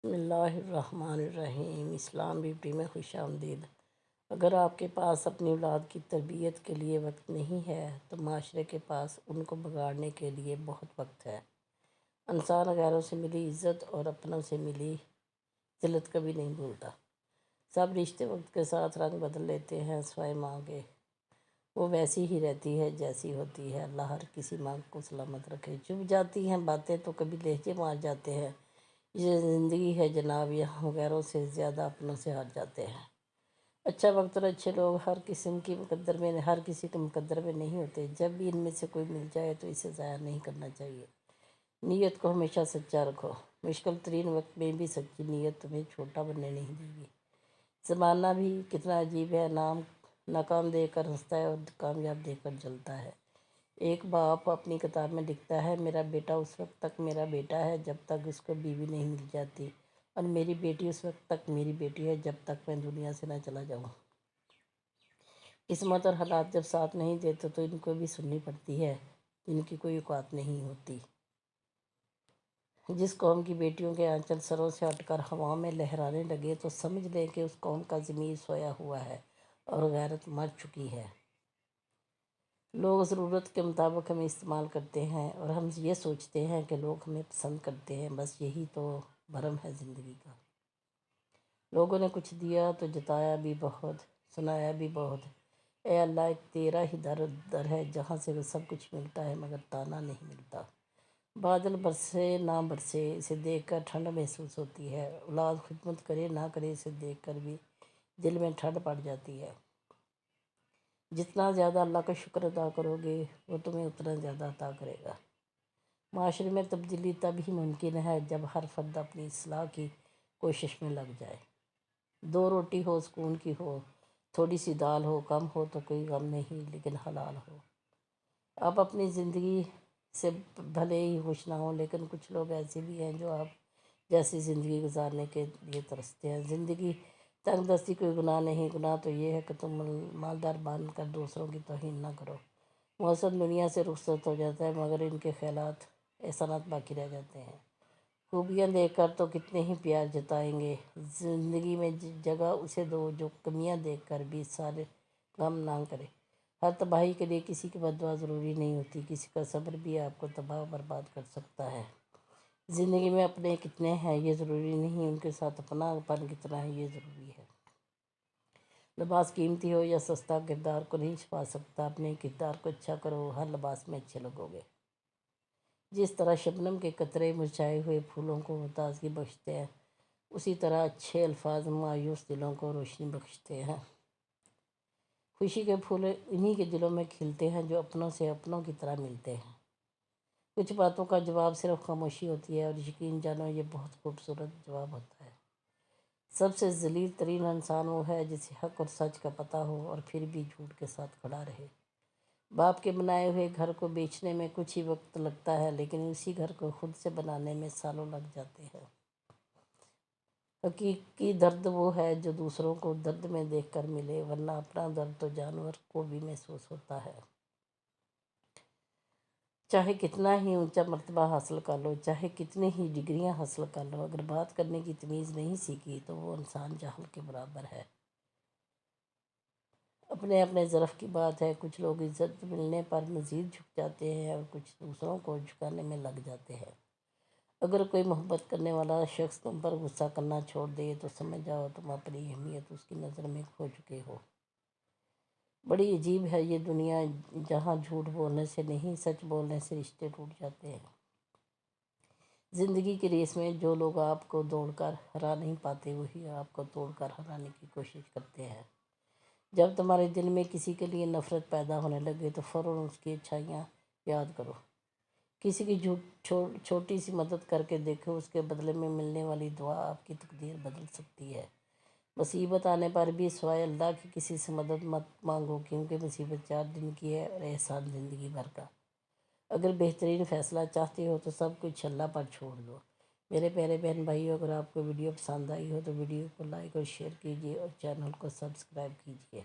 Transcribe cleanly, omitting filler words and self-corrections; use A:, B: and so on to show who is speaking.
A: بسم اللہ الرحمن الرحیم۔ اسلام بیوٹی میں خوش آمدید۔ اگر آپ کے پاس اپنی اولاد کی تربیت کے لیے وقت نہیں ہے تو معاشرے کے پاس ان کو بگاڑنے کے لیے بہت وقت ہے۔ انسان غیروں سے ملی عزت اور اپنوں سے ملی ذلت کبھی نہیں بھولتا۔ سب رشتے وقت کے ساتھ رنگ بدل لیتے ہیں سوائے ماں کے، وہ ویسی ہی رہتی ہے جیسی ہوتی ہے۔ اللہ ہر کسی ماں کو سلامت رکھے۔ چپ جاتی ہیں باتیں تو کبھی لہجے مار جاتے ہیں۔ یہ زندگی ہے جناب، یہاں غیروں سے زیادہ اپنوں سے ہار جاتے ہیں۔ اچھا وقت اور اچھے لوگ ہر کسی کے مقدر میں نہیں ہوتے۔ جب بھی ان میں سے کوئی مل جائے تو اسے ضائع نہیں کرنا چاہیے۔ نیت کو ہمیشہ سچا رکھو، مشکل ترین وقت میں بھی سچی نیت تمہیں چھوٹا بننے نہیں دے گی۔ زمانہ بھی کتنا عجیب ہے، ناکام دیکھ کر ہنستا ہے اور کامیاب دیکھ کر جلتا ہے۔ ایک باپ اپنی کتاب میں لکھتا ہے، میرا بیٹا اس وقت تک میرا بیٹا ہے جب تک اس کو بیوی نہیں مل جاتی، اور میری بیٹی اس وقت تک میری بیٹی ہے جب تک میں دنیا سے نہ چلا جاؤں۔ قسمت اور حالات جب ساتھ نہیں دیتے تو ان کو بھی سننی پڑتی ہے جن کی کوئی اوقات نہیں ہوتی۔ جس قوم کی بیٹیوں کے آنچل سروں سے ہٹ کر ہواؤں میں لہرانے لگے تو سمجھ لیں کہ اس قوم کا ضمیر سویا ہوا ہے اور غیرت مر چکی ہے۔ لوگ ضرورت کے مطابق ہمیں استعمال کرتے ہیں اور ہم یہ سوچتے ہیں کہ لوگ ہمیں پسند کرتے ہیں، بس یہی تو بھرم ہے زندگی کا۔ لوگوں نے کچھ دیا تو جتایا بھی بہت، سنایا بھی بہت۔ اے اللہ، ایک تیرا ہی در ہے جہاں سے سب کچھ ملتا ہے مگر تانا نہیں ملتا۔ بادل برسے نہ برسے اسے دیکھ کر ٹھنڈ محسوس ہوتی ہے، اولاد خدمت کرے نہ کرے اسے دیکھ کر بھی دل میں ٹھنڈ پڑ جاتی ہے۔ جتنا زیادہ اللہ کا شکر ادا کرو گے وہ تمہیں اتنا زیادہ عطا کرے گا۔ معاشرے میں تبدیلی تب ہی ممکن ہے جب ہر فرد اپنی اصلاح کی کوشش میں لگ جائے۔ دو روٹی ہو سکون کی ہو، تھوڑی سی دال ہو، کم ہو تو کوئی غم نہیں لیکن حلال ہو۔ آپ اپنی زندگی سے بھلے ہی خوش نہ ہوں لیکن کچھ لوگ ایسے بھی ہیں جو آپ جیسی زندگی گزارنے کے لیے ترستے ہیں۔ زندگی تنگ دستی کوئی گناہ نہیں، گناہ تو یہ ہے کہ تم مالدار بن کر دوسروں کی توہین نہ کرو۔ محسن دنیا سے رخصت ہو جاتا ہے مگر ان کے خیالات احسانات باقی رہ جاتے ہیں۔ خوبیاں دیکھ کر تو کتنے ہی پیار جتائیں گے، زندگی میں جگہ اسے دو جو کمیاں دیکھ کر بھی سارے غم نہ کرے۔ ہر تباہی کے لیے کسی کی بد دعا ضروری نہیں ہوتی، کسی کا صبر بھی آپ کو تباہ و برباد کر سکتا ہے۔ زندگی میں اپنے کتنے ہیں یہ ضروری نہیں، ان کے ساتھ اپنا پن کتنا ہے یہ ضروری ہے۔ لباس قیمتی ہو یا سستا کردار کو نہیں چھپا سکتا، اپنے کردار کو اچھا کرو، ہر لباس میں اچھے لگو گے۔ جس طرح شبنم کے قطرے مرجھائے ہوئے پھولوں کو تازگی بخشتے ہیں، اسی طرح اچھے الفاظ مایوس دلوں کو روشنی بخشتے ہیں۔ خوشی کے پھول انہی کے دلوں میں کھلتے ہیں جو اپنوں سے اپنوں کی طرح ملتے ہیں۔ کچھ باتوں کا جواب صرف خاموشی ہوتی ہے اور یقین جانو یہ بہت خوبصورت جواب ہوتا ہے۔ سب سے ذلیل ترین انسان وہ ہے جسے حق اور سچ کا پتہ ہو اور پھر بھی جھوٹ کے ساتھ کھڑا رہے۔ باپ کے بنائے ہوئے گھر کو بیچنے میں کچھ ہی وقت لگتا ہے لیکن اسی گھر کو خود سے بنانے میں سالوں لگ جاتے ہیں۔ حقیقی درد وہ ہے جو دوسروں کو درد میں دیکھ کر ملے، ورنہ اپنا درد تو جانور کو بھی محسوس ہوتا ہے۔ چاہے کتنا ہی اونچا مرتبہ حاصل کر لو، چاہے کتنی ہی ڈگریاں حاصل کر لو، اگر بات کرنے کی تمیز نہیں سیکھی تو وہ انسان جاہل کے برابر ہے۔ اپنے اپنے ظرف کی بات ہے، کچھ لوگ عزت ملنے پر مزید جھک جاتے ہیں اور کچھ دوسروں کو جھکانے میں لگ جاتے ہیں۔ اگر کوئی محبت کرنے والا شخص تم پر غصہ کرنا چھوڑ دے تو سمجھ جاؤ تم اپنی اہمیت اس کی نظر میں کھو چکے ہو۔ بڑی عجیب ہے یہ دنیا جہاں جھوٹ بولنے سے نہیں سچ بولنے سے رشتے ٹوٹ جاتے ہیں۔ زندگی کی ریس میں جو لوگ آپ کو دوڑ کر ہرا نہیں پاتے وہی آپ کو توڑ کر ہرانے کی کوشش کرتے ہیں۔ جب تمہارے دل میں کسی کے لیے نفرت پیدا ہونے لگے تو فوراً اس کی اچھائیاں یاد کرو۔ کسی کی چھوٹی سی مدد کر کے دیکھو، اس کے بدلے میں ملنے والی دعا آپ کی تقدیر بدل سکتی ہے۔ مصیبت آنے پر بھی سوائے اللہ کی کسی سے مدد مت مانگو کیونکہ مصیبت 4 دن کی ہے اور احسان زندگی بھر کا۔ اگر بہترین فیصلہ چاہتے ہو تو سب کچھ اللہ پر چھوڑ دو۔ میرے پیارے بہن بھائیو، اگر آپ کو ویڈیو پسند آئی ہو تو ویڈیو کو لائک اور شیئر کیجیے اور چینل کو سبسکرائب کیجیے۔